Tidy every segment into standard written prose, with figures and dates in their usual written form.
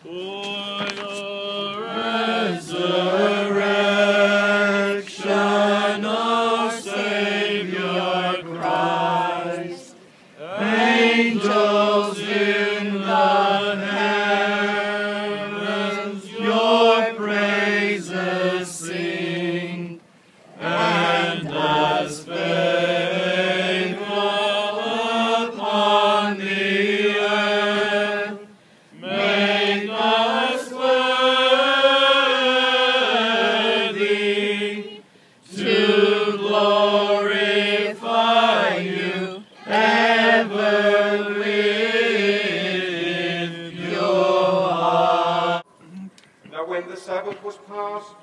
For your resurrection, O Savior Christ, angels in the heavens your praises sing, and as faithful upon the earth, make us worthy to glorify you ever with your heart. Now when the Sabbath was past,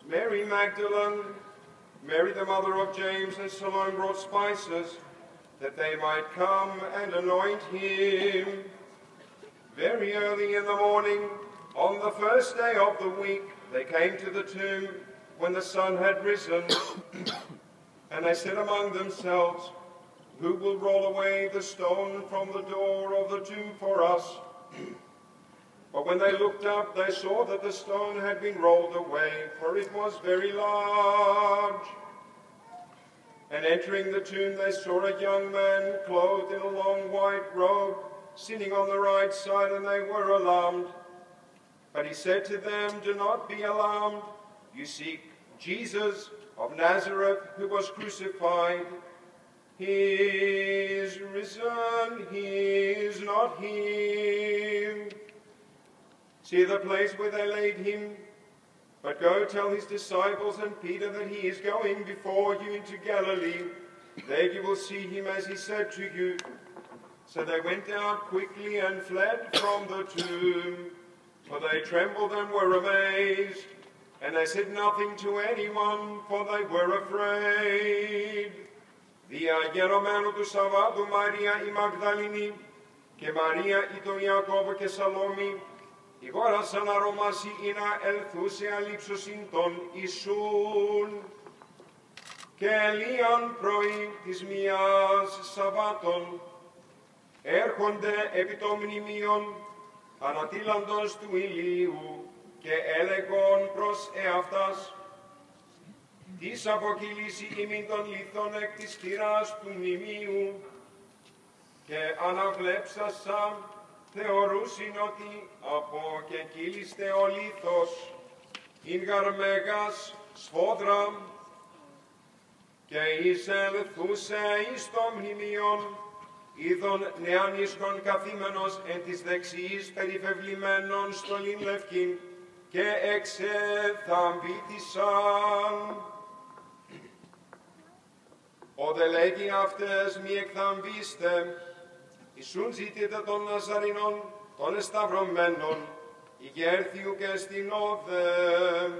Mary Magdalene, Mary the mother of James, and Salome brought spices, that they might come and anoint him. Very early in the morning, on the first day of the week, they came to the tomb when the sun had risen. And they said among themselves, who will roll away the stone from the door of the tomb for us? But when they looked up, they saw that the stone had been rolled away, for it was very large. And entering the tomb, they saw a young man clothed in a long white robe, sitting on the right side, and they were alarmed. But he said to them, do not be alarmed. You seek Jesus of Nazareth, who was crucified. He is risen, he is not here. See the place where they laid him. But go tell his disciples and Peter that he is going before you into Galilee. There you will see him as he said to you. So they went out quickly and fled from the tomb, for they trembled and were amazed. And they said nothing to anyone, for they were afraid. Διαγερωμένου του Σαββάτου Μαρία η Μαγδαληνή και Μαρία η τον Ιακώβο και Σαλόμη, ηγόρασαν αρωμάσι ή να ελθούσε αλήψωσιν των Ιησούν. Και Ελίαν πρωί της μιας Σαββάτων έρχονται επί των μνημείων ανατίλαντος του ηλίου και έλεγον προς εαυτάς, της αποκυλήσει ημίν των λιθών εκ της χειράς του μνημείου, και αναβλέψασα θεωρούσιν ότι αποκεκύλιστε ο λίθος, ειν γαρμέγας σφόδρα, και εισελθούσε εις το μνημείον, είδον νεανίσκον καθήμενος εν της δεξιής περιφευλημένων στολήν λευκήν, και εξεθαμβήτησαν. Ο δε λέγει αυτές μη εκθαμβήστε, Ιησούν ζητείτε των Ναζαρινών, των εσταυρωμένων, ηγέρθιου και στην όδε,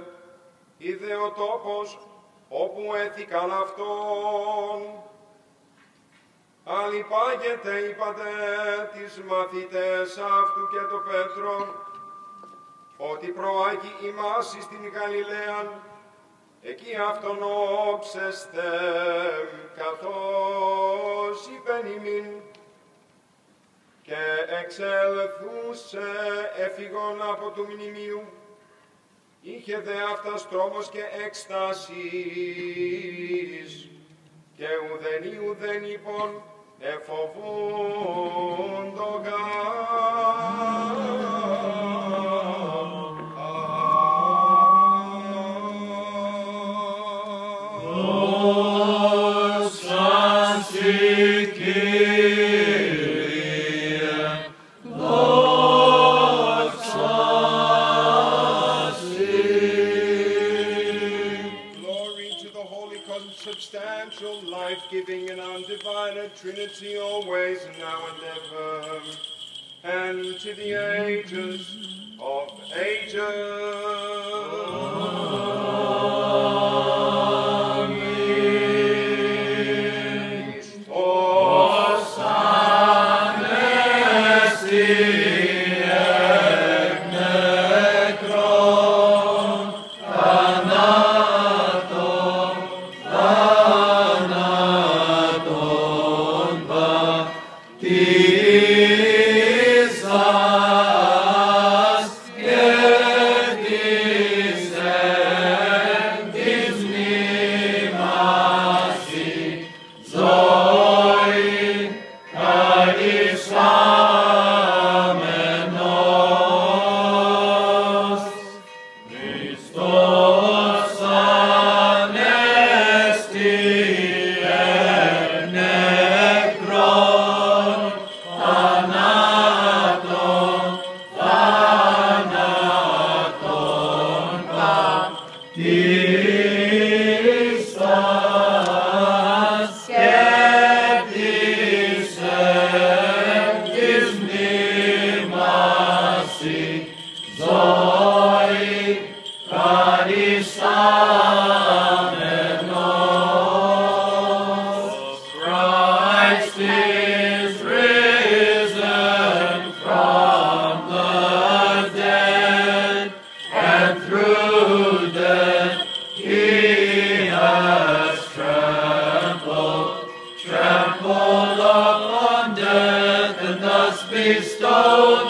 είδε ο τόπος όπου έθηκαν αυτόν. Αλλυπάγεται είπατε τις μαθητές αυτού και το Πέτρο, ότι προάγει ημάς εις την Γαλιλαίαν, εκεί αυτον όψεστε, καθώς είπεν ημίν, και εξελθούσε έφυγον από του μνημείου, είχε δε αυτάς τρόμος και έκστασης, και ουδεν είπον εφοβούν το life-giving and undivided Trinity, always and now and ever, and to the ages of ages. Amen. Christos Anesti ek nekron, ζωή χαρισάμενος. Christ is risen from the dead, and through death he has trampled upon death, and thus bestowed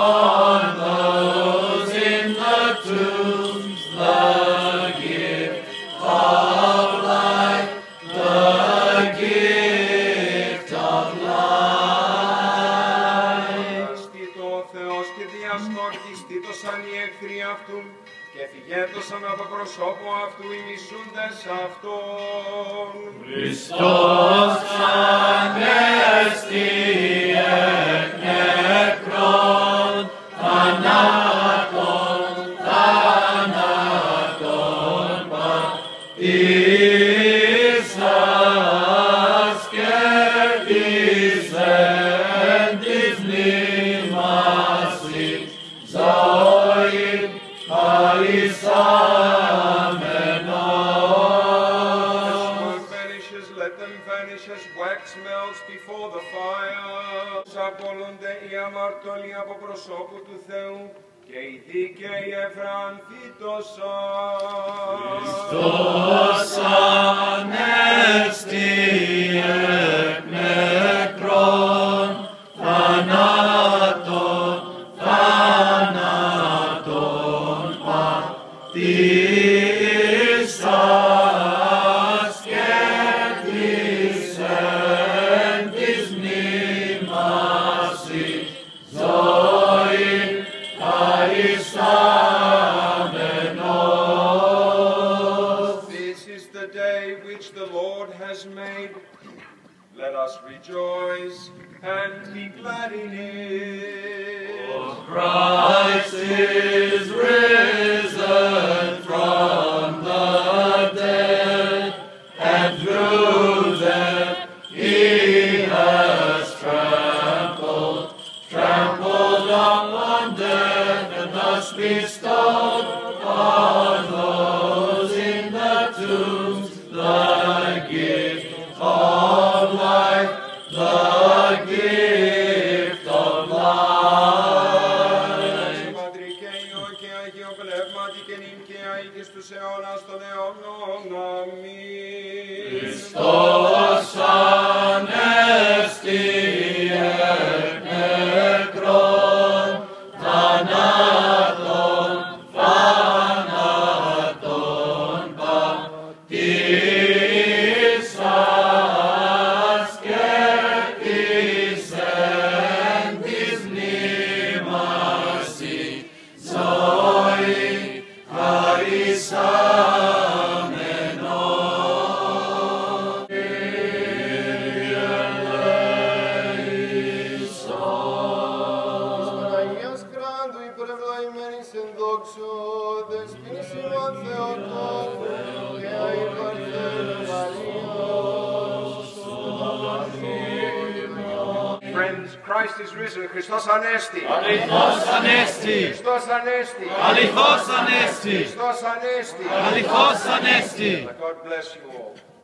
on those in the tombs the gift of life, the gift of life. Αστήτω ο Θεός και διαστόρκιστήτωσαν οι εχθροί αυτού και φυγέτωσαν από προσώπου αυτού οι μισούντες αυτόν. Χριστός ανέστη εκ νεκρών, θανάτων πατήσας κέρδισεν της μνήμασης ζωήν χαρισάμενος. Let them vanish as wax melts before the fire. Απολούνται οι αμαρτωλοί από προσώπου του Θεού και οι δίκαιοι ευρανθήτωσαν. Χριστός ανέστη εκ νεκρών, θανάτων πατήσας κέρδισεν της μνήμασης ζωήν χαρισάμενος. This is the day which the Lord has made. Let us rejoice and be glad in it. Christ is risen from the dead, and through death he has trampled upon death, and thus bestowed on those in the tombs the gift of life, the gift of life. Πατρί και Υιό και Αγίο Πνεύματι και νυν και αεί και στους αιώνας των αιώνων. Αμήν. Χριστός ανέστη εκ νεκρών, θανάτων πατήσας κέρδισεν της μνήμασης ζωήν χαρισάμενος. Κύριε ελέησον. Παναγίας κράντου υπερευλαϊμένης εν δόξω, δεσποίνης ημών Θεοτόκου, και αη Παρθένου Μαρίας, Friends, Christ is risen. Χριστός ανέστη. Αληθώς ανέστη. Χριστός ανέστη. Αληθώς ανέστη. Χριστός ανέστη. Αληθώς ανέστη. God bless you all.